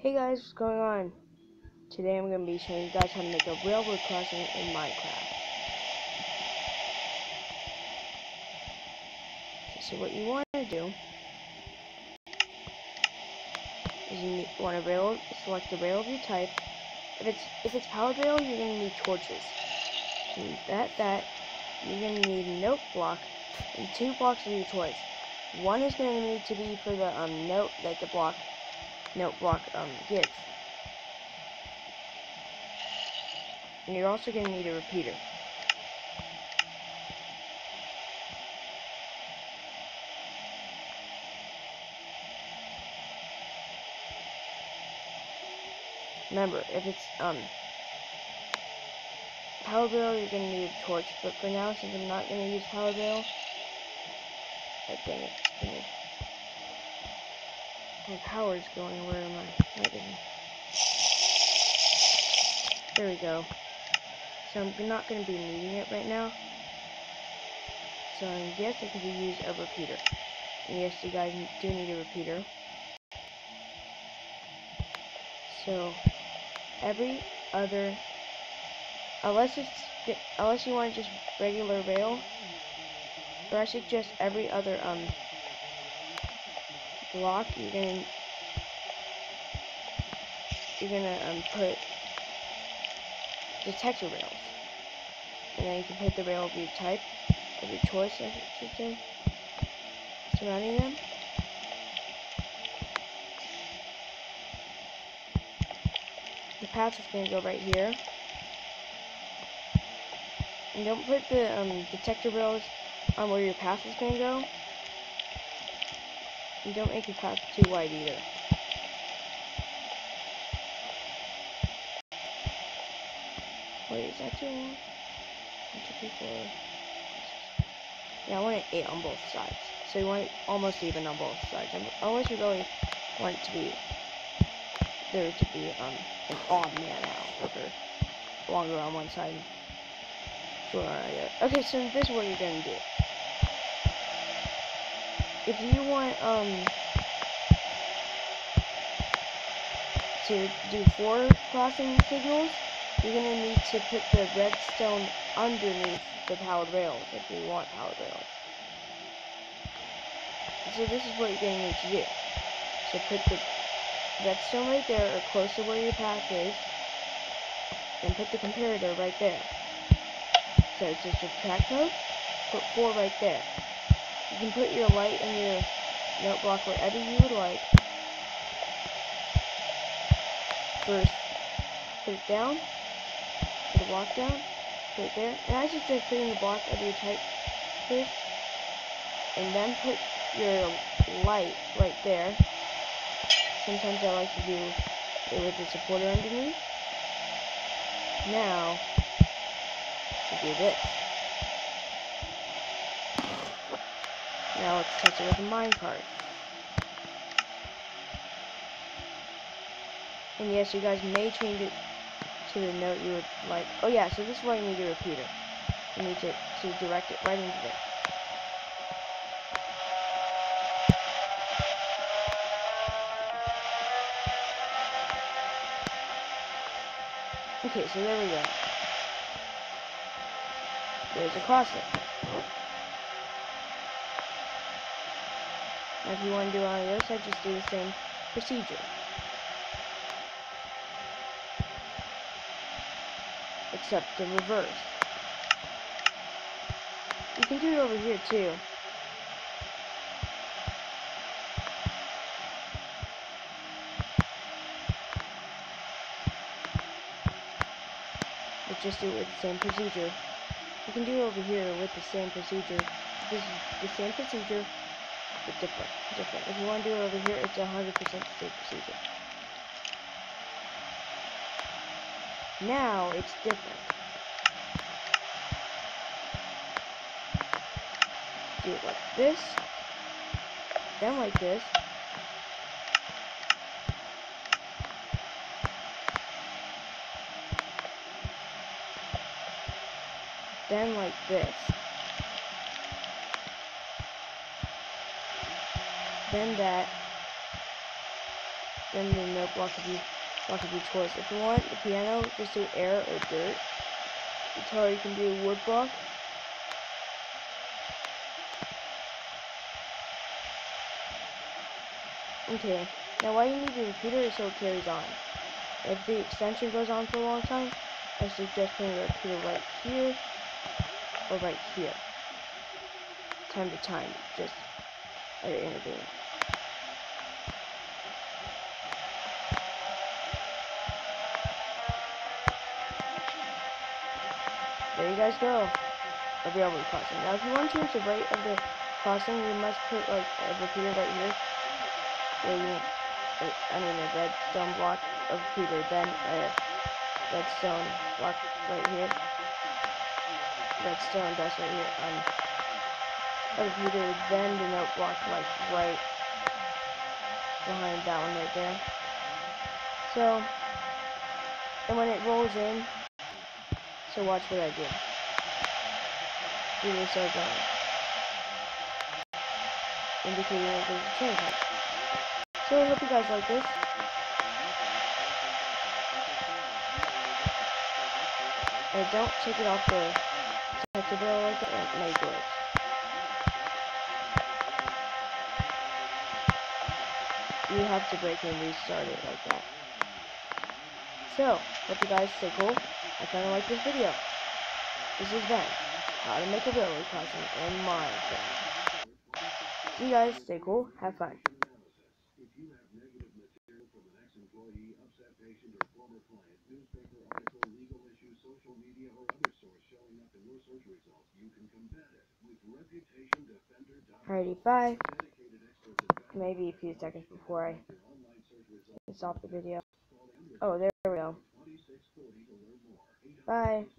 Hey guys, what's going on? Today I'm going to be showing you guys how to make a railroad crossing in Minecraft. So what you want to do is you want to select the rail of your type. If it's powered rail, you're going to need torches. And you're going to need a note block and 2 blocks of your choice. One is going to need to be for the note that the note block gives. And you're also going to need a repeater. Remember, if it's power rail, you're going to need a torch, but for now, since I'm not going to use power rail, dang it, my power is going. Where am I? Right in. There we go. So I'm not going to be needing it right now. So yes, I could use a repeater. And yes, you guys do need a repeater. So every other, unless you want just regular rail, or I suggest every other block you're gonna put detector rails, and then you can put the rail of your type, of your choice, I should say, surrounding them. The path is gonna go right here, and don't put the detector rails on where your path is gonna go, and don't make your path too wide either. Wait, is that too long? 1, 2, 3, 4. Yeah, I want it 8 on both sides. So you want it almost even on both sides. Unless you really want it to be an odd man out for longer on one side, shorter on the other. Okay, so this is what you're gonna do. If you want to do 4 crossing signals, you're gonna need to put the redstone underneath the powered rails if you want powered rails. So this is what you're gonna need to do. So put the redstone right there, or close to where your path is, and put the comparator right there. So it's just subtract mode, put 4 right there. You can put your light and your note block wherever you would like. First, put it down, put the block down, put it there. And I suggest putting the block of your type first, and then put your light right there. Sometimes I like to do it with the supporter underneath. Now, we do this. Now let's test it with a minecart. And yes, you guys may change it to the note you would like. Oh yeah, so this is why you need a repeater. You need to direct it right into there. Okay, so there we go. There's a crossing. Now if you want to do it on the other side, just do the same procedure. Except the reverse. You can do it over here too. But just do it with the same procedure. You can do it over here with the same procedure. This is the same procedure, but different. If you want to do it over here, it's 100% the same procedure. Now it's different. Do it like this, then like this, then like this, then that, then the note block could be choice. If you want the piano, just do air or dirt. Guitar, you can do wood block. Okay, now why you need the repeater is so it carries on. If the extension goes on for a long time, I suggest putting the repeater right here or right here. Time to time, just at your interval. There you guys go. A railroad crossing. Now if you want to change the rate of the crossing, you must put like a repeater right here. A redstone block of repeater, then a redstone block right here. Redstone dust right here. A repeater, then the note block like right behind that one right there. So, and when it rolls in, so watch what I do. We will start going, indicating that there's a train coming. So I hope you guys like this. And don't take it off the detector barrel like that, it may glitch. You have to break and restart it like that. So, hope you guys stay cool. I kinda like this video. This is Ben, how to make a railroad crossing in Minecraft. See you guys, stay cool, have fun. Alrighty, bye. Maybe a few seconds before I stop the video. Oh, there we go. Bye.